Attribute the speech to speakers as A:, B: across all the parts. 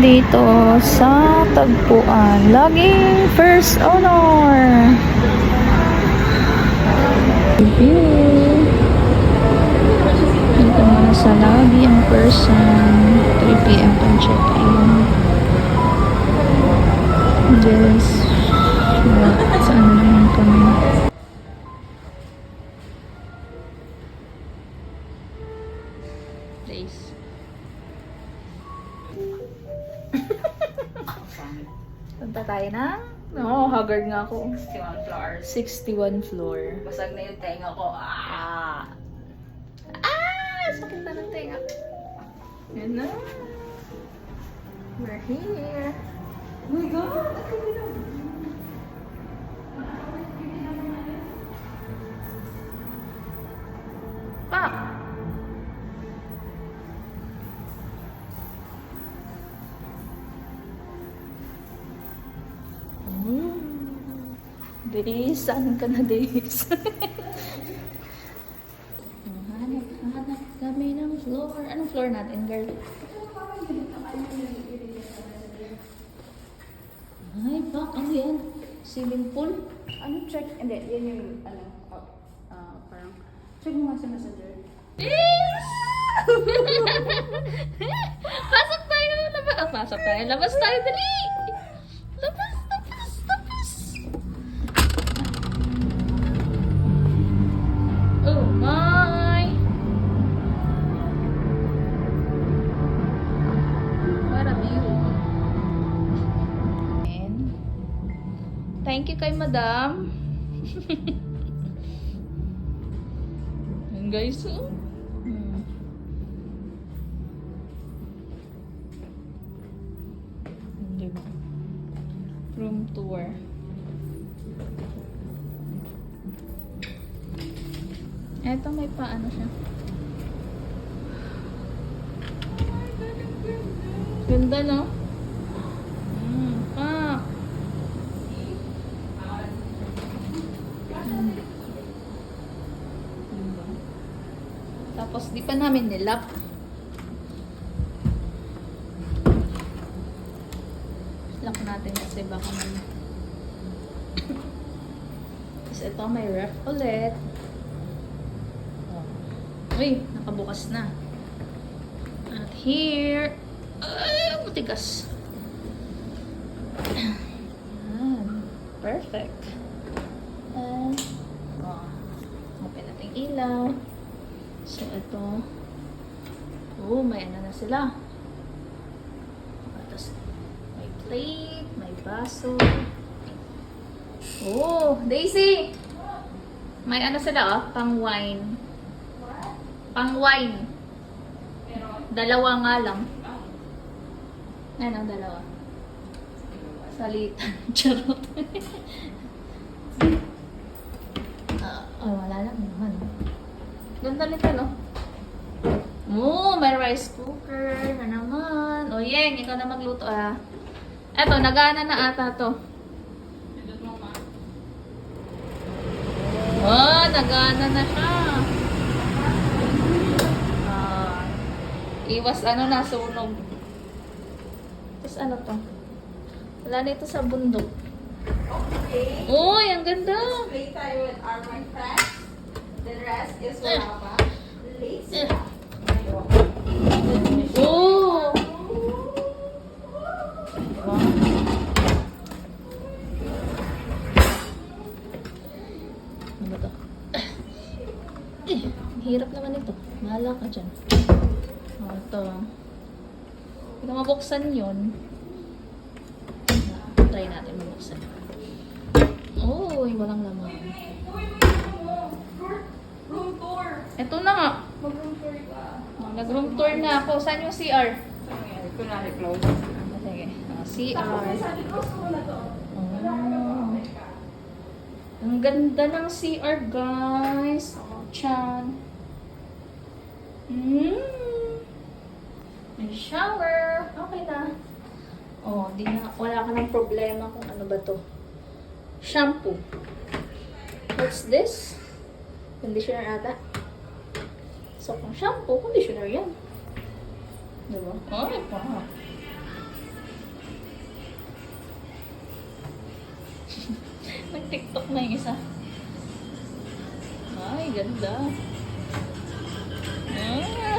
A: dito sa tagpuan. Laging first honor. View. Dito muna sa lobby ang person. 3 p.m. pang check-in. Yes. Saan naman kami? Place. Punta tayo na? Oo, haggard nga ako.
B: 61 floors.
A: 61 floor.
B: Basag na yung tenga ko.
A: Sakit na ng tenga. Yan na. We're here.
B: Oh my God!
A: Pa! Days, saan ka na days? Hanap kami ng floor. Anong floor natin, girl? Ay, bak, ano yan? Swimming pool?
B: Ano check? Hindi, yan yung parang check mo nga sa messenger.
A: Pasok tayo! Pasok tayo! Labas tayo! Dali! Labas! Labas! Labas! Oh my! What a view! And thank you kay Madam. Yan guys, oh. Diba? Room tour. Eto may paano siya. Ganda, no? Pa. Diba? Tapos di pa namin nilap. Lock natin kasi baka man. Tapos ito may ref ulit. Uy, nakabukas na. At here, ay, matigas. Ayan, perfect. And, open natin ilaw. So, ito. Oh, may ano na sila. Tapos, may plate, may baso. Oh, Daisy! May ano sila, oh, pang wine. Pang wine. Dalawa nga lang. Ano, dalawa. Salita. Charot. Wala lang naman. Ganda nito, no? Oh, may rice cooker na naman. O, Yeng, ikaw na magluto, ah. Eto, nagana na ata to. Oh, nagana na siya. Iwas ano na, sunog. Tapos ano to? Wala na ito sa bundok.
B: Okay.
A: Uy, ang ganda!
B: Play tayo with our my friends. The rest is wala pa. Lazy.
A: Oh! Ano ba to? Ang hirap naman ito. Mahala ka dyan. Ito. Hindi ka mabuksan yun. Try natin mabuksan. Oh, walang laman.
B: Room tour.
A: Ito na nga.
B: Mag-room tour ka.
A: Nag-room tour na ako. Saan yung CR?
B: Kunwari close.
A: Sige. CR.
B: Sabi ko, na to.
A: Oh. Ang ganda ng CR, guys. Oh, chan. May shower. Okay na. Oh, wala ka ng problema kung ano ba to. Shampoo. What's this? Conditioner ata. So, kung shampoo, conditioner yan. Diba? Ay, pa. TikTok na yung isa. Ay, ganda. Ah.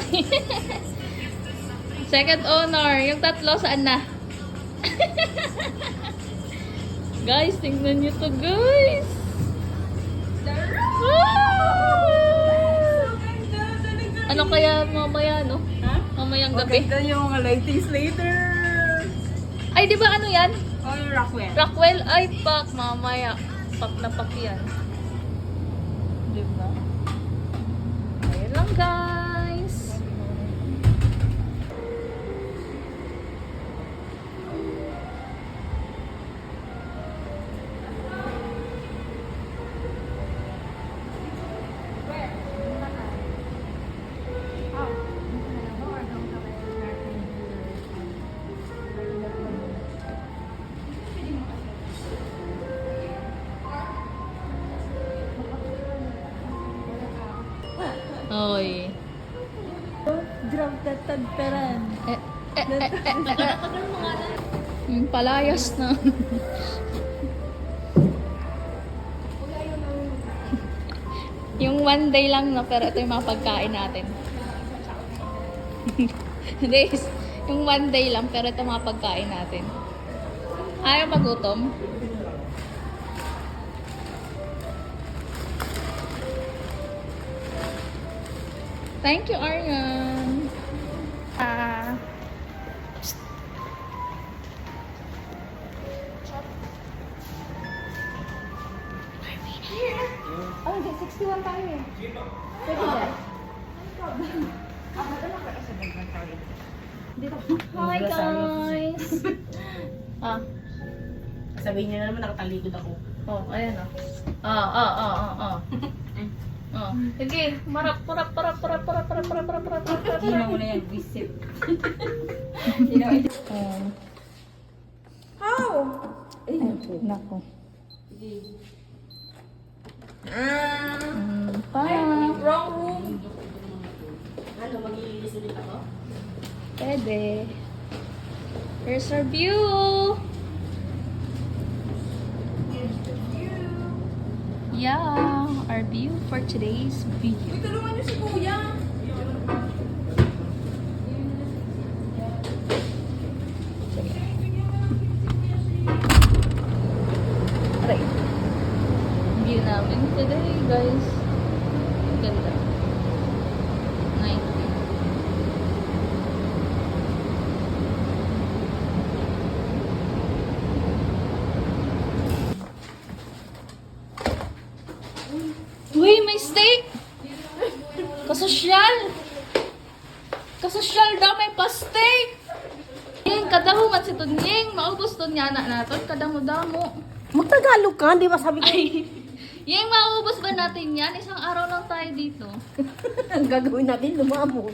A: Second honor. Yung tatlo, saan na? Guys, tingnan nyo to, guys. Ano kaya mamaya, no?
B: Ha?
A: Mamayang gabi.
B: Maganda yung lighting later.
A: Ay, di ba ano yan?
B: Oh, yung Rockwell.
A: Rockwell? Ay, pak, mamaya. Pak na pak yan. Di ba? Ayun lang, guys. Oy.
B: Drop that tagtaran.
A: Yung palayas na. Yung one day lang na, pero ito yung mga pagkain natin. Hindi, yung one day lang, pero ito mga pagkain natin. Ayaw magutom? Thank you, Aryan.
B: Oh, hindi. 61 tayo eh. Pwede ba?
A: Hi, guys! Ah,
B: Sabihin niyo na naman nakatalikod ako.
A: oh, ayan oh. Oh. Sige, marap.
B: Hindi mo na yan, visit.
A: Oh.
B: How?
A: Ay, nako. Pa.
B: Wrong room. Ano, mag-iilis ulit ako?
A: Pwede. Here's our view. Yeah, our view for today's video.
B: Uy, tulungan niyo si Kuya.
A: Aray. View namin today, guys. Ganda. Night. Uy, may steak! Kasosyal! Kasosyal daw, may pa-steak! Yung kadahuman si Tunying, maubos to niya na natin, kadamo-damo.
B: Magtagalog ka, di ba sabi ko?
A: Ay, yung maubos ba natin yan? Isang araw lang tayo dito.
B: Ang gagawin natin, lumamon.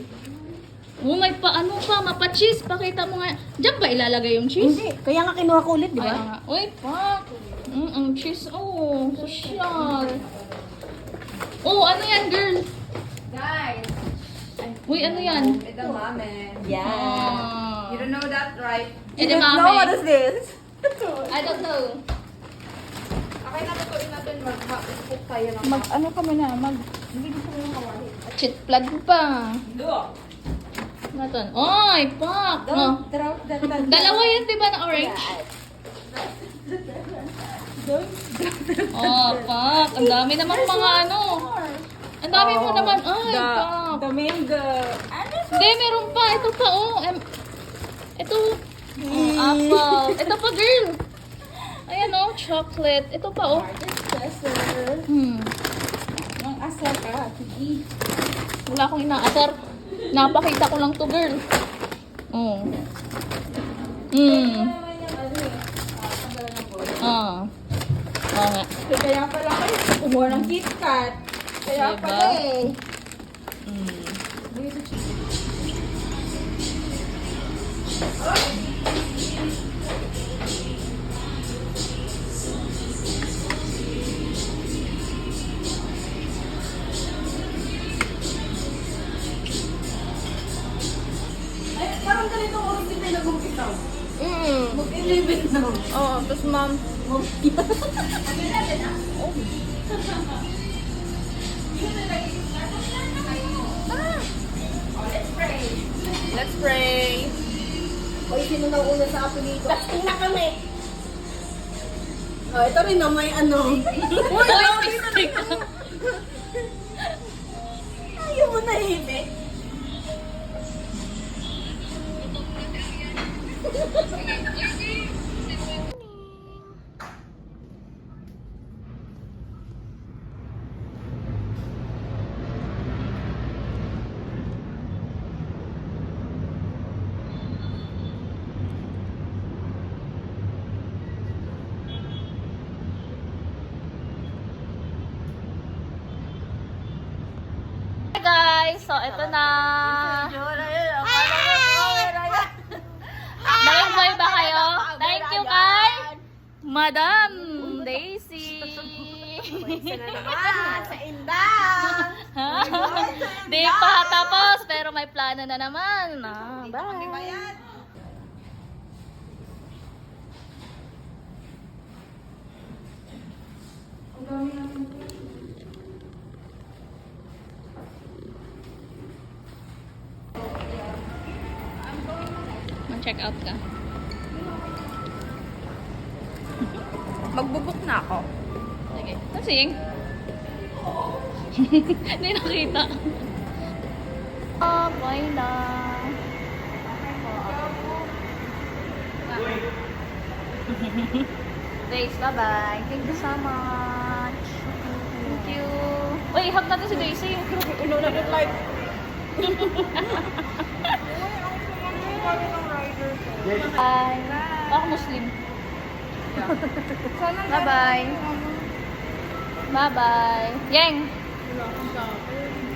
A: Oh, may paano pa, mapa-cheese. Pakita mo nga. Diyan ba ilalagay yung cheese?
B: Hindi, kaya nga kinuha ko ulit, di
A: Ay,
B: ba?
A: nga. Uy, pa. Ang cheese. Oh, sosyal. Oh, ano yan, girl?
C: Guys,
A: Uy, ano yan?
C: it's a ramen.
B: Yeah.
A: Ah.
C: You don't know that, right?
A: Ede
B: No, what is this?
A: I don't know.
C: Okay na tutuin natin mag-cook tayo ng
B: Ano kami na,
C: Hindi gusto mo yung kawali.
A: Chit plug pa.
C: Look!
A: Naton. Oy, pak. Oh.
C: Drop that.
A: Dalawa yan, di ba, na orange? Oh, pak. Ang dami naman mga ano. Ang dami mo naman. Ay, pak.
B: The mango.
A: Hindi, meron pa. Ito pa, oh. Ito. Oh, apple. Ito pa, girl. Ayan, oh. Chocolate. Ito pa, oh.
B: Ang asal ka, sige.
A: Wala akong inaasar. Napakita ko lang to, girl. Oh. Ah. Oo nga.
B: Kaya pala kayo, kumuha ng KitKat. Kaya
A: Diba?
B: pala eh. Ay, parang ganito oras din tayo nag-umpitaw.
C: Mag-11 na. Oo, tapos ma'am. Let's pray.
B: Oy, sino na una sa apelido? Tasting na kami. Oh, ito rin na may ano.
A: Uy, mistake.
B: Ayaw mo na himik.
A: Hi guys, so ito na. Nag-enjoy ba kayo? Thank you kay Madam Daisy.
B: Sa indang.
A: Di pa tapos, pero may plano na naman. Bye. Mag-check out ka.
C: Magbubuk na ako.
A: Sige. Kasing. Hindi nakita. Okay na. Days, bye-bye. Thank you so much. Thank you. Uy, hug natin si Daisy.
C: Inulan yung light.
A: Bye. Ako Muslim. Bye-bye. Bye-bye. Yeng!
C: Wala kang sa akin.